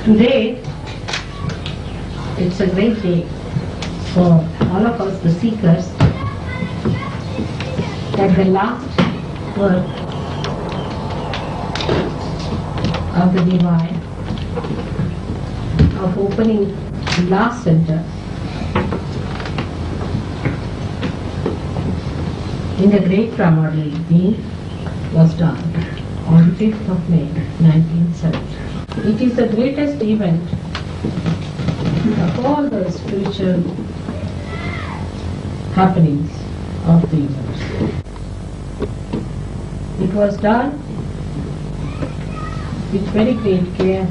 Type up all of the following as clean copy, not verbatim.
Today, it's a great day for all of us, the seekers, that the last work of the Divine, of opening the last center in the great primordial being was done on 5th of May 1970. It is the greatest event of all the spiritual happenings of the universe. It was done with very great care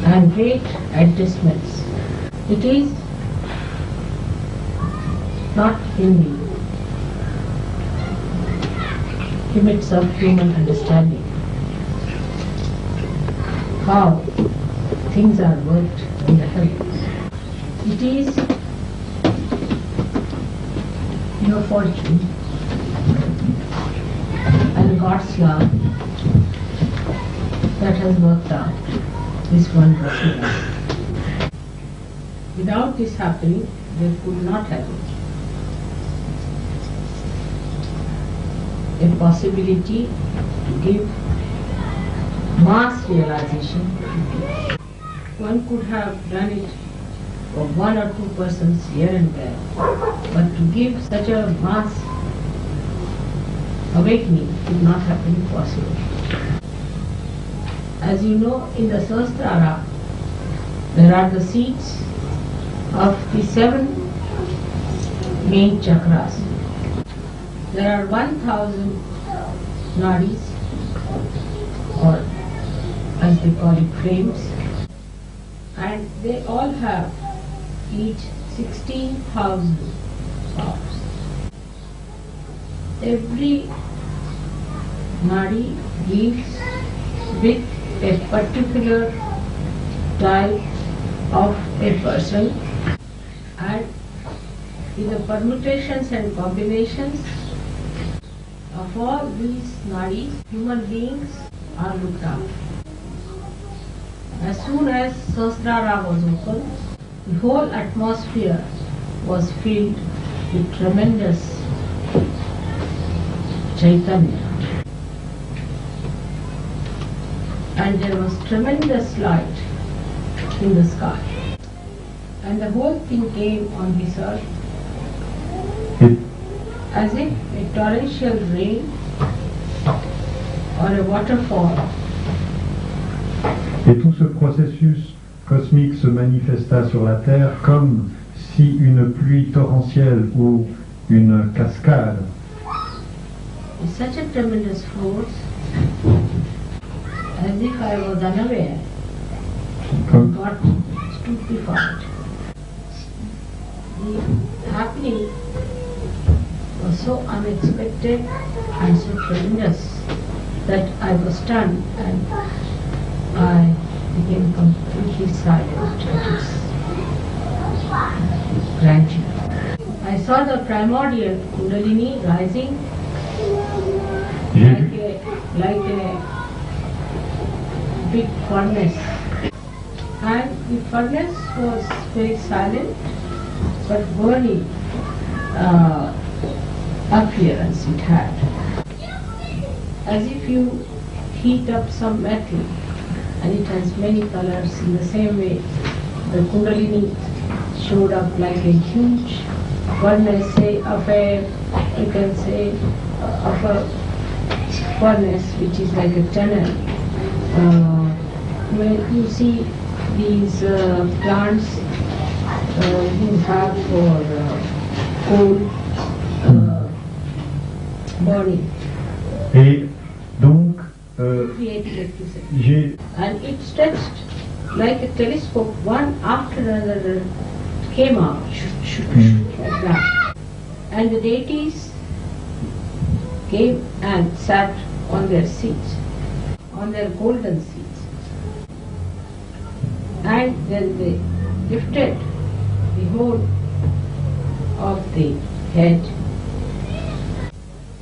and great adjustments. It is not in the limits of human understanding how things are worked in the heavens. It is your fortune and God's love that has worked out this wondrous event. Without this happening, there could not have been a possibility to give mass realization. One could have done it for one or two persons here and there, but to give such a mass awakening could not have been possible. As you know, in the Sahasrara, there are the seats of the 7 main chakras. There are 1000 nadis, or as they call it, frames, and they all have each 16,000 stops. Every nadi gives with a particular type of a person, and in the permutations and combinations of all these nadis, human beings are looked after. As soon as Sahasrara was opened, the whole atmosphere was filled with tremendous Chaitanya. And there was tremendous light in the sky. And the whole thing came on this earth as if a torrential rain or a waterfall. Et tout ce processus cosmique se manifesta sur la Terre comme si une pluie torrentielle ou une cascade. With such a tremendous force, as if I was unaware, got stupefied. The happening was so unexpected and so tremendous that I was stunned and I became completely silent at its grandeur. I saw the primordial Kundalini rising like a big furnace, and the furnace was very silent but burning appearance it had, as if you heat up some metal and it has many colors. In the same way, the Kundalini showed up like a huge furnace, say of a, you can say, of a furnace which is like a tunnel. When you see these plants you have for coal burning. Et donc, Create electricity. And it stretched like a telescope, one after another came out, like that. And the deities came and sat on their seats, on their golden seats. And then they lifted the whole of the head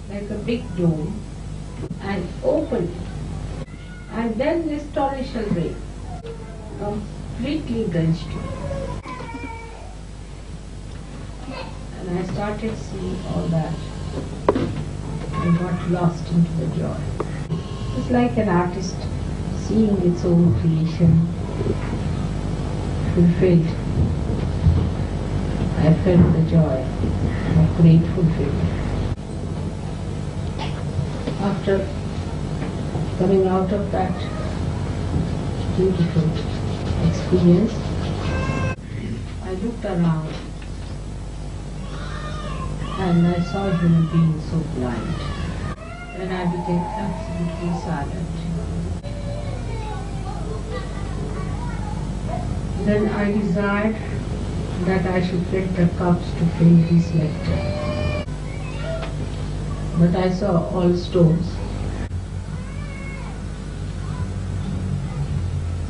like a big dome and opened. And then this torrential rain completely drenched. And I started seeing all that and got lost into the joy. It's like an artist seeing its own creation fulfilled. I felt the joy of great fulfillment. After coming out of that beautiful experience, I looked around and I saw human beings so blind. Then I became absolutely silent. Then I desired that I should get the cups to fill this nectar. But I saw all stones.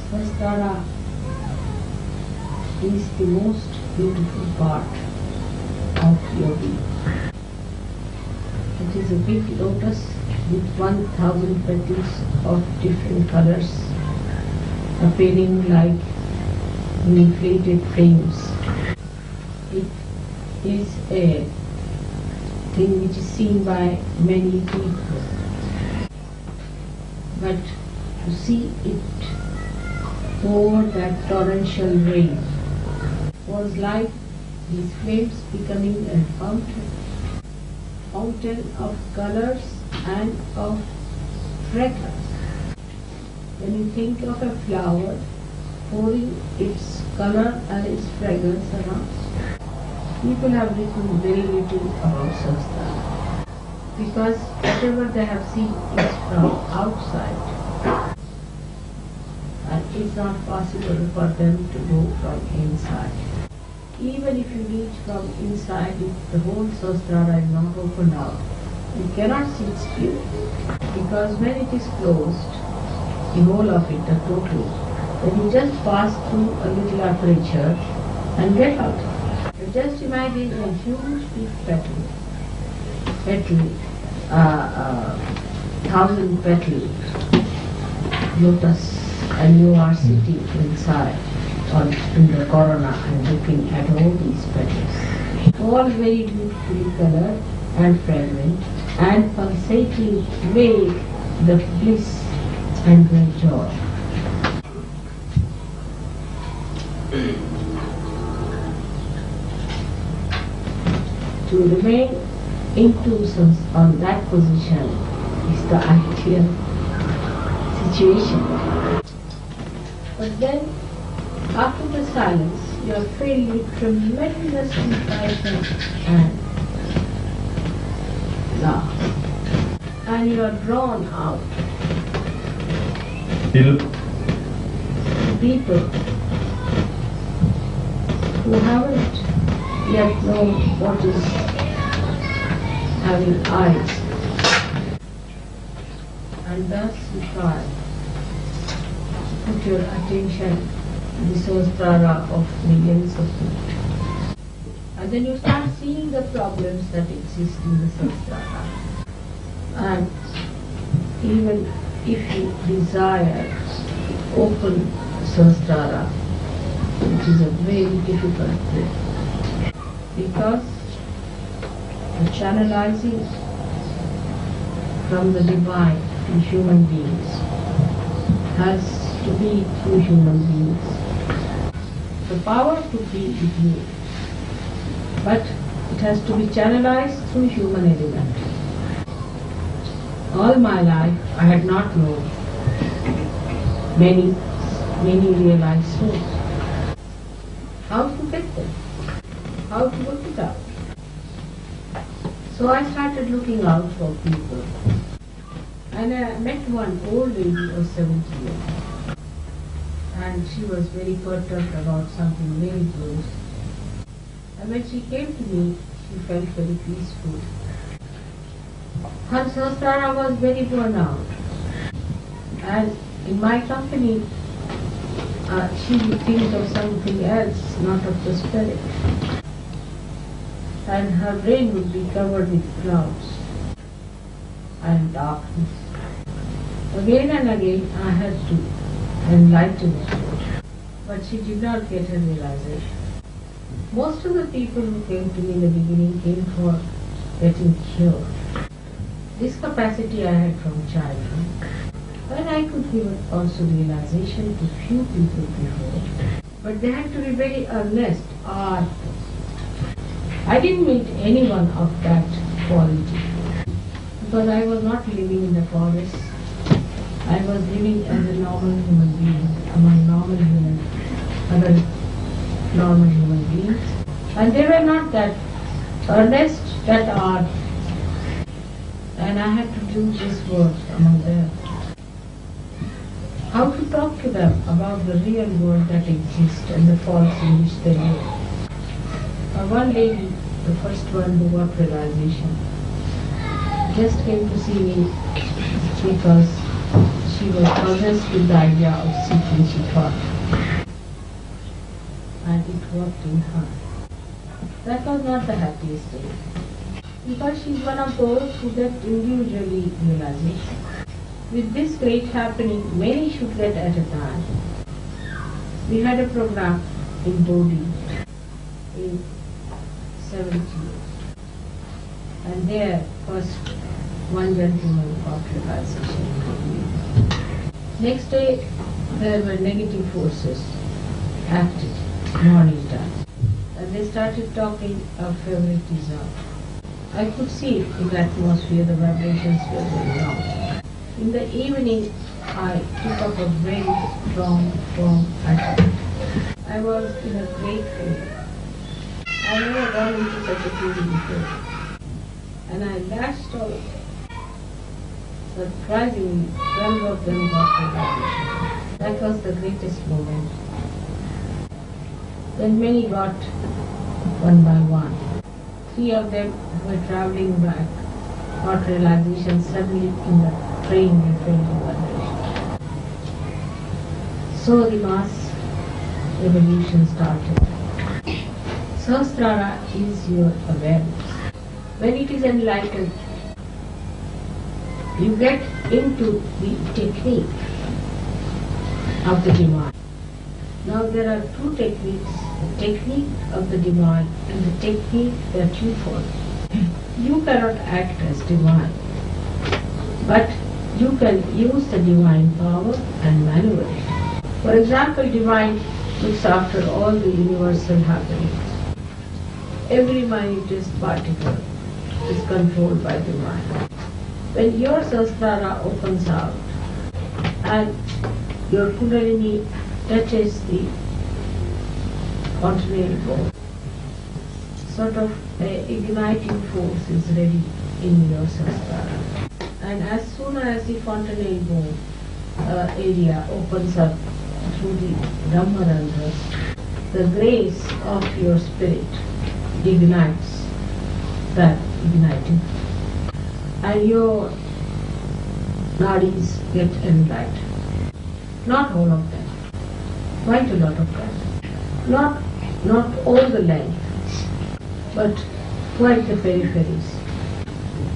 Sahasrara is the most beautiful part of yogi. It is a big lotus with 1,000 petals of different colors appearing like inflated frames. It is a thing which is seen by many people. But to see it pour that torrential rain was like these flames becoming a fountain of colors and of fragrance. When you think of a flower pouring its color and its fragrance around, people have written very little about Sahasrara because whatever they have seen is from outside and it's not possible for them to go from inside. Even if you reach from inside, if the whole Sahasrara is not opened out, you cannot see its beauty because when it is closed, the whole of it, the total, then you just pass through a little aperture and get out. You just imagine a huge big petal, 1,000 petal lotus, and you are sitting inside or in the corona and looking at all these petals, all very beautifully colored and fragrant and pulsating with the bliss and great joy. To remain intuitions on that position is the ideal situation. But then, after the silence, you are filled with tremendous inspiration and love. And you are drawn out. People who haven't yet known what is having eyes, and thus you try to put your attention to the Sahasrara of millions of people. And then you start seeing the problems that exist in the Sahasrara. And even if you desire to open Sahasrara, it is a very difficult thing because the channelizing from the divine to human beings has to be through human beings. The power to be with you, but it has to be channelized through human element. All my life I had not known many realized souls. How to get them? How to work it out? So I started looking out for people. And I met one old lady of 70 years. And she was very perturbed about something very close. And when she came to me, she felt very peaceful. Her Sahasrara was very worn out. And in my company, she would think of something else, not of the spirit. And her brain would be covered with clouds and darkness. Again and again I had to enlightened, but she did not get her realization. Most of the people who came to me in the beginning came for getting cured. This capacity I had from childhood, and I could give also realization to few people before, but they had to be very earnest. I didn't meet anyone of that quality because I was not living in the forest. I was living as a normal human being among other normal human beings, and they were not that earnest, that art, and I had to do this work among them. How to talk to them about the real world that exists and the false in which they live. One lady, the first one who got realization, just came to see me because she was possessed with the idea of seeking, she thought. And it worked in her. That was not the happiest day. Because she's one of those who get individually realization. With this great happening, many should get at a time. We had a program in Bodhi in 70 years. And there, first, one gentleman got realization. Next day, there were negative forces active, morning time. And they started talking of favoritism. I could see in the atmosphere the vibrations were going down. In the evening, I took up a very strong, firm attitude. I was in a great feeling. I never got into such a feeling before. And I lashed out. Surprisingly, 12 of them got realization. That was the greatest moment. Then many got one by one. 3 of them were traveling back, got realization suddenly in the train they felt in vibration. So the mass evolution started. Sahasrara is your awareness. When it is enlightened, you get into the technique of the divine. Now there are 2 techniques, the technique of the divine and the technique that you follow. You cannot act as divine, but you can use the divine power and maneuver it. For example, divine looks after all the universal happenings. Every minutest particle is controlled by divine. When your Sahasrara opens out and your Kundalini touches the continental bone, sort of an igniting force is ready in your Sahasrara. And as soon as the fontanel bone area opens up through the Brahmarandhas, the grace of your spirit ignites that igniting. And your nadis get enlightened. Not all of them, quite a lot of them. Not all the length, but quite the peripheries.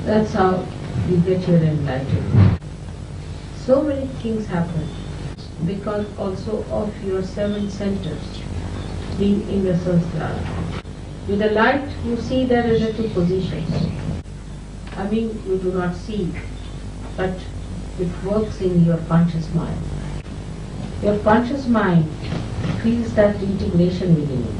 That's how you get your enlightenment. So many things happen because also of your 7 centers being in the Sahasrara. With the light, you see there are 2 positions. I mean, you do not see, but it works in your conscious mind. Your conscious mind feels that integration within it.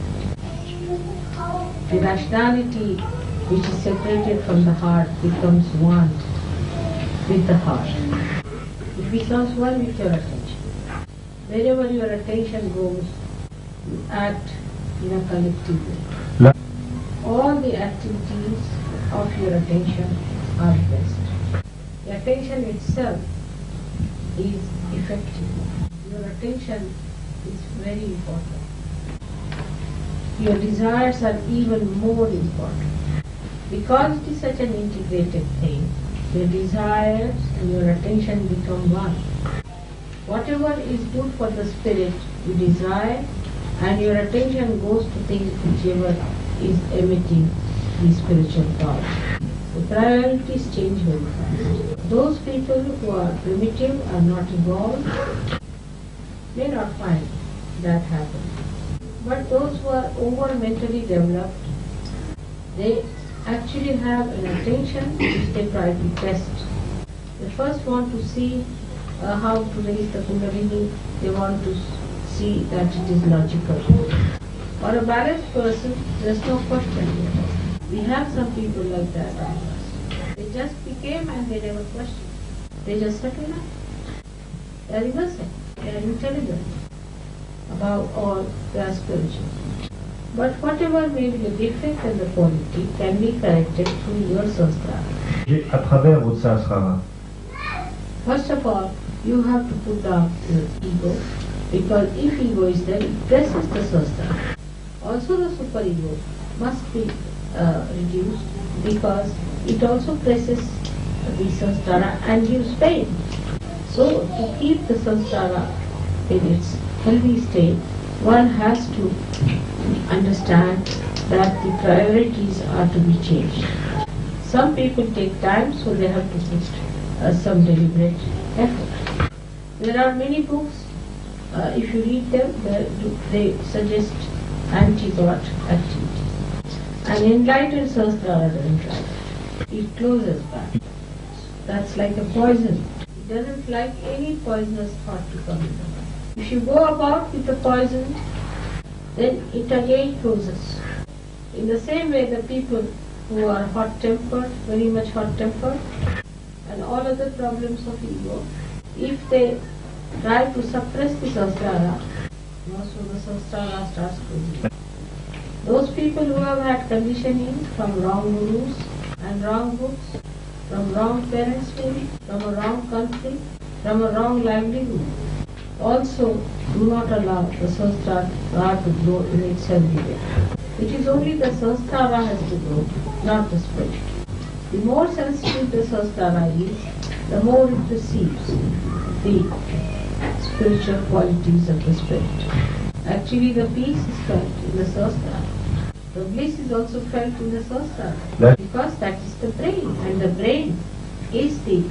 The rationality which is separated from the heart becomes one with the heart. It becomes one with your attention. Wherever your attention goes, you act in a collective way. All the activities of your attention are best. The attention itself is effective. Your attention is very important. Your desires are even more important. Because it is such an integrated thing, your desires and your attention become one. Whatever is good for the spirit, you desire, and your attention goes to things whichever is emitting the spiritual power. The priorities change very fast. Those people who are primitive, are not evolved, may not find that happen. But those who are over mentally developed, they actually have an attention which they try to test. They first want to see how to raise the Kundalini. They want to see that it is logical. For a balanced person, there is no question here. We have some people like that among us. They just became and they never questioned. They just settled down. They are innocent. They are intelligent about all. They are spiritual. But whatever may be the defect and the quality can be corrected through your Sahasrara. Et à travers votre Sahasrara. First of all, you have to put down your ego, because if ego is there, it presses the Sahasrara. Also the superego must be reduced, because it also presses the Sahasrara and gives pain. So to keep the Sahasrara in its healthy state, one has to understand that the priorities are to be changed. Some people take time, so they have to put some deliberate effort. There are many books, if you read them, they suggest anti-God activity. An enlightened Sahasrara doesn't like it. It closes back. That's like a poison. It doesn't like any poisonous thought to come in the mind. If you go about with the poison, then it again closes. In the same way, the people who are hot-tempered, very much hot-tempered, and all other problems of ego, if they try to suppress the Sahasrara, also the Sahasrara starts closing. Those people who have had conditioning from wrong gurus and wrong books, from wrong parents maybe, from a wrong country, from a wrong livelihood, also do not allow the Sahasrara to grow in its healthy way. It is only the Sahasrara has to grow, not the spirit. The more sensitive the Sahasrara is, the more it receives the spiritual qualities of the spirit. Actually, the peace is felt in the Sahasrara. The bliss is also felt in the Sahasrara, because that is the brain, and the brain is the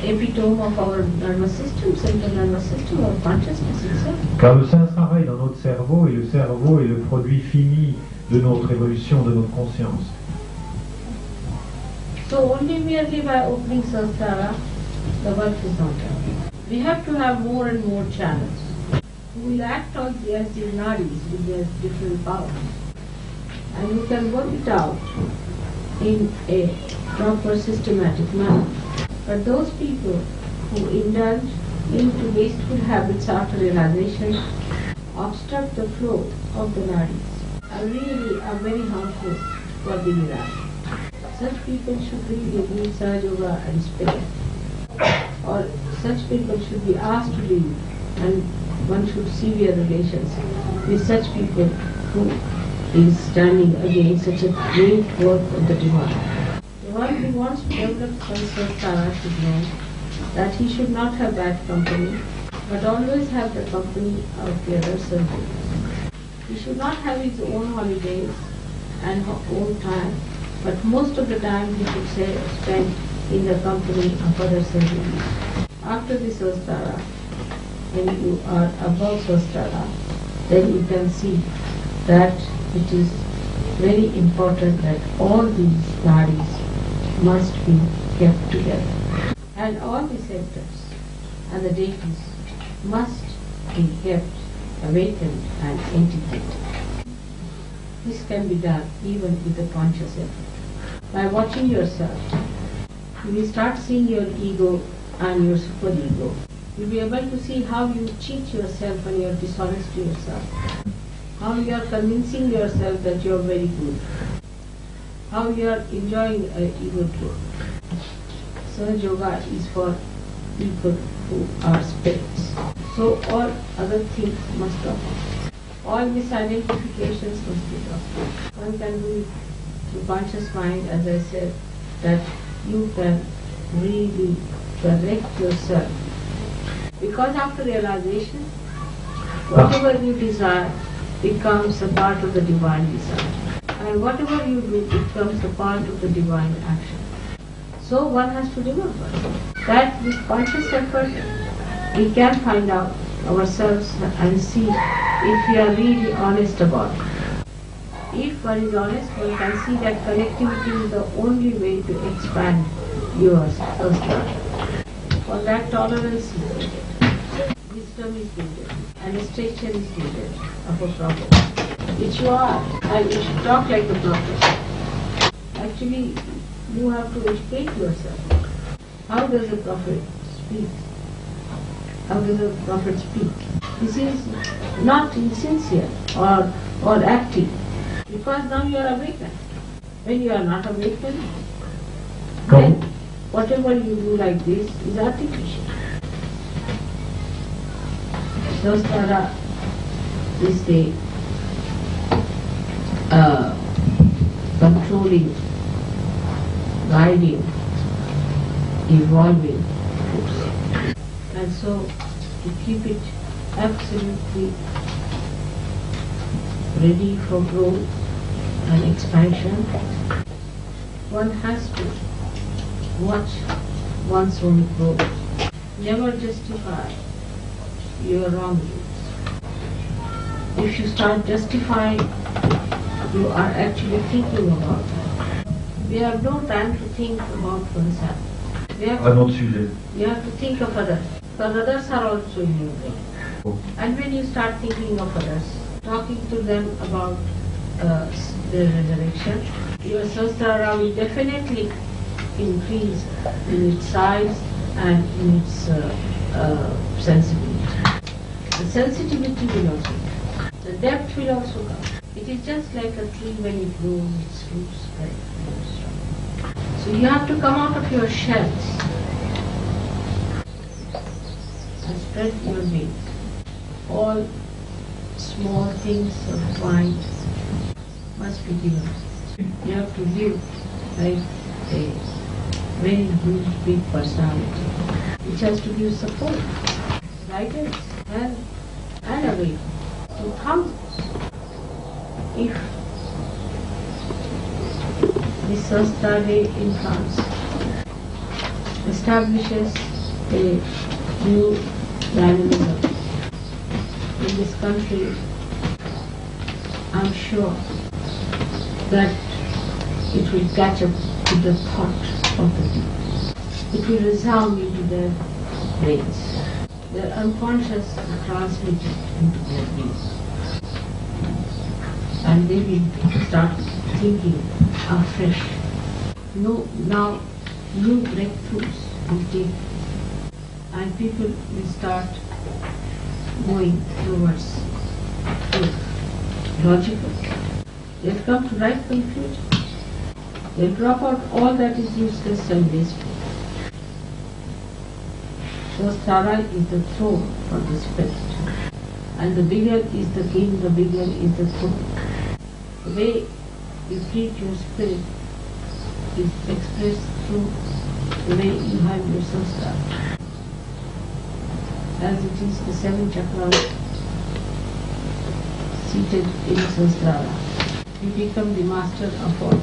epitome of our nervous system, central nervous system, or consciousness itself. Car le Sahasrara est dans notre cerveau, et le cerveau est le produit fini de notre évolution, de notre conscience. So only merely by opening Sahasrara, the work is not done. We have to have more and more channels who will act on the nadis with their different powers. And you can work it out in a proper systematic manner. But those people who indulge into wasteful habits after realization, obstruct the flow of the nadis, are very harmful for the Nirmala. Such people should really leave Sahaja and spirit. Or such people should be asked to leave, and one should sever relations with such people who is standing against such a great work of the divine. The one who wants to develop Sahasrara should know that he should not have bad company, but always have the company of the other servants. He should not have his own holidays and own time, but most of the time he should spend in the company of other servants. After the Sahasrara, when you are above Sahasrara, then you can see that it is very important that all these nadis must be kept together. And all the centers and the deities must be kept awakened and integrated. This can be done even with a conscious effort. By watching yourself, you will start seeing your ego and your superego. You will be able to see how you cheat yourself and you are dishonest to yourself. How you are convincing yourself that you are very good. How you are enjoying ego trip. Sahaja Yoga is for people who are spirits. So all other things must drop off. All misidentifications must be dropped off. One can do it through conscious mind, as I said, that you can really correct yourself. Because after realization, whatever you desire becomes a part of the divine desire. And whatever you do becomes a part of the divine action. So one has to remember that with conscious effort we can find out ourselves and see if we are really honest about it. If one is honest, one can see that connectivity is the only way to expand your Sahasrara. For that, tolerance is needed, wisdom is needed, administration is needed of a prophet. Which you are, and you should talk like a prophet. Actually, you have to educate yourself. How does a prophet speak? How does a prophet speak? This is not insincere or active, because now you are awakened. When you are not awakened, then whatever you do like this is artificial. Sahasrara is the controlling, guiding, evolving force. And so, to keep it absolutely ready for growth and expansion, one has to watch one's own growth. Never justify your wrongdoings. If you start justifying, you are actually thinking about it. We have no time to think about oneself. We have to think of others, because others are also in your brain. And when you start thinking of others, talking to them about the resurrection, your Sahasrara will definitely increase in its size and in its sensibility. The sensitivity will also come. The depth will also come. It is just like a tree when it grows, its roots spread. So you have to come out of your shells and spread your wings. All small things of mind must be given. You have to live like a very huge, big personality, which has to give support, guidance, and awakening to thousands. If the Sahasrara Day in France establishes a new dynamism in this country, I'm sure that it will catch up to the thought of the people. It will resound into their brains. Their unconscious will transmit it into their brains. And they will start thinking afresh. Now new breakthroughs will take, and people will start going towards logical. They'll come to right conclusion. They'll drop out all that is useless and wasteful. Sahasrara is the throne for the spirit. And the bigger is the king, the bigger is the throne. The way you treat your spirit is expressed through the way you have your Sahasrara. As it is the 7 chakras seated in Sahasrara, you become the master of all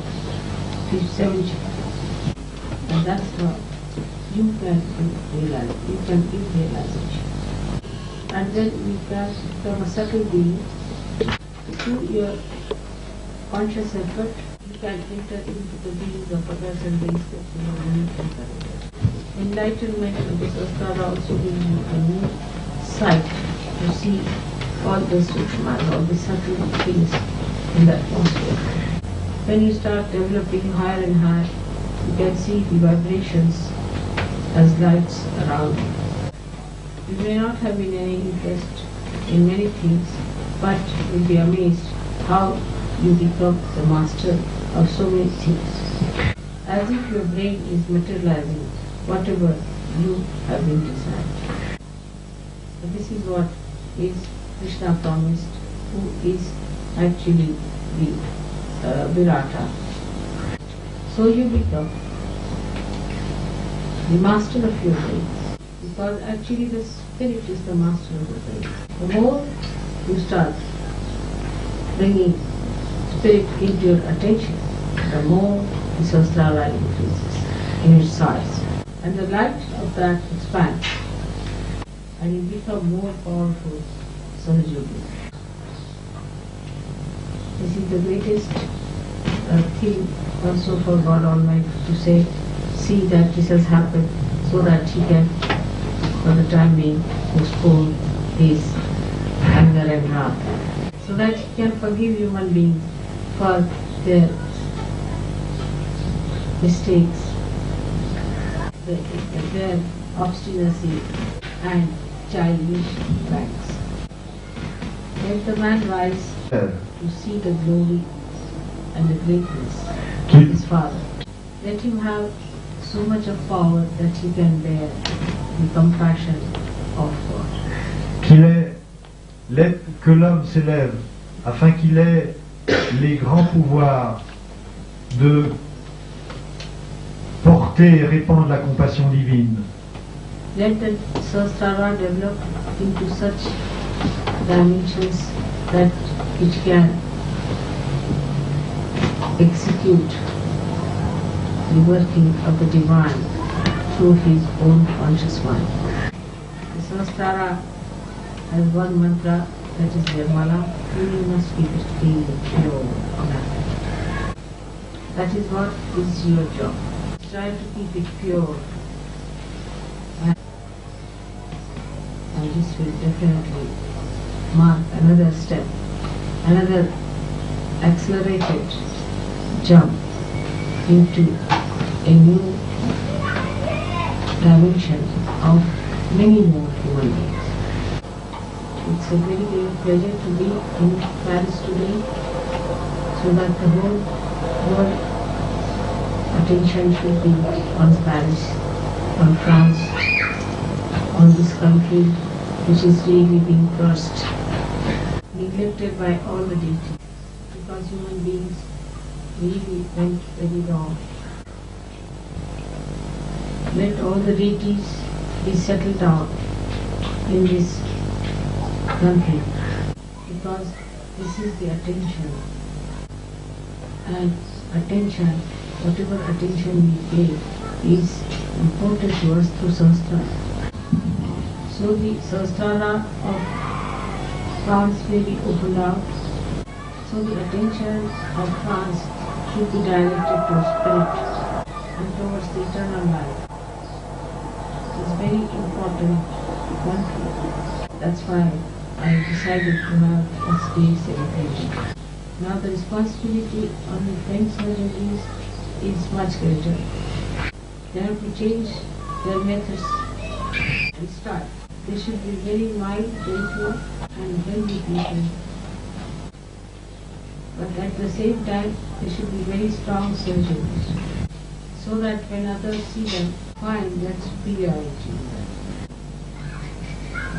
the 7 chakras. And that's how you can realize, you can give realization. And then you can become a subtle being. Through your conscious effort, you can enter into the beings of others and raise them to your own encouragement. Enlightenment of the Sahasrara also gives you a new sight to see all the sukshmas, all the subtle things in the atmosphere. When you start developing higher and higher, you can see the vibrations as lights around you. You may not have been any interest in many things, but you'll be amazed how you become the master of so many things. As if your brain is materializing whatever you have been designed. So this is what is Krishna promised, who is actually the Virata. So you become the master of your brain, because actually the spirit is the master of the brain. The more you start bringing spirit into your attention, the more the Sahasrara increases in its size. And the light of that expands. And and you become more powerful Sahaja. This is the greatest thing also for God Almighty to say, see that this has happened so that He can, for the time being, postpone His anger and wrath. So that He can forgive human beings for their mistakes, their obstinacy and childish pranks. Let the man rise to see the glory and the greatness of his Father. Let him have so much of power that he can bear the compassion of God. Que l'homme s'élève afin qu'il ait les grands pouvoirs de porter et répandre la compassion divine. Let the Sahasrara develop into such dimensions that it can execute the working of the divine through his own conscious mind. The Sahasrara has one mantra, that is Nirmala. You must keep it clean and pure. That is what is your job. Try to keep it pure. And this will definitely mark another step, another accelerated jump into a new dimension of many more human beings. It's a very great pleasure to be in Paris today, so that the whole world attention should be on Paris, on France, on this country which is really being cursed, neglected by all the deities, because human beings really went very wrong. Let all the deities be settled down in this country, because this is the attention, and attention, whatever attention we pay, is important to us through Sahasrara. So the Sahasrara of France may be opened out, so the attention of France should be directed to spirit and towards the eternal life. It's very important country. That's why I decided to have a day celebration. Now the responsibility on the French surgeons is much greater. They have to change their methods and start. They should be very mild, gentle and healthy people. But at the same time, they should be very strong surgeons, so that when others see them, find that superiority in them.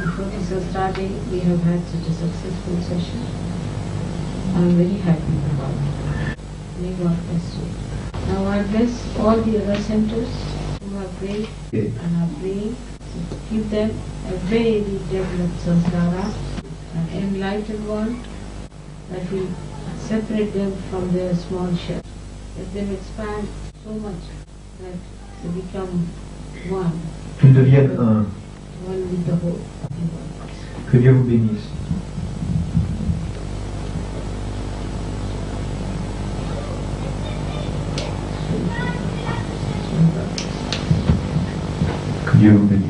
Before this Saturday, we have had such a successful session. I am very happy about it. May God bless you. Now I bless all the other centers who have prayed and are praying. Give them a very developed Sahasrara, an enlightened one that will separate them from their small shell. Let them expand so much that they become one. Qu'ils deviennent un. One with the whole. Que Dieu vous bénisse. Que Dieu vous bénisse.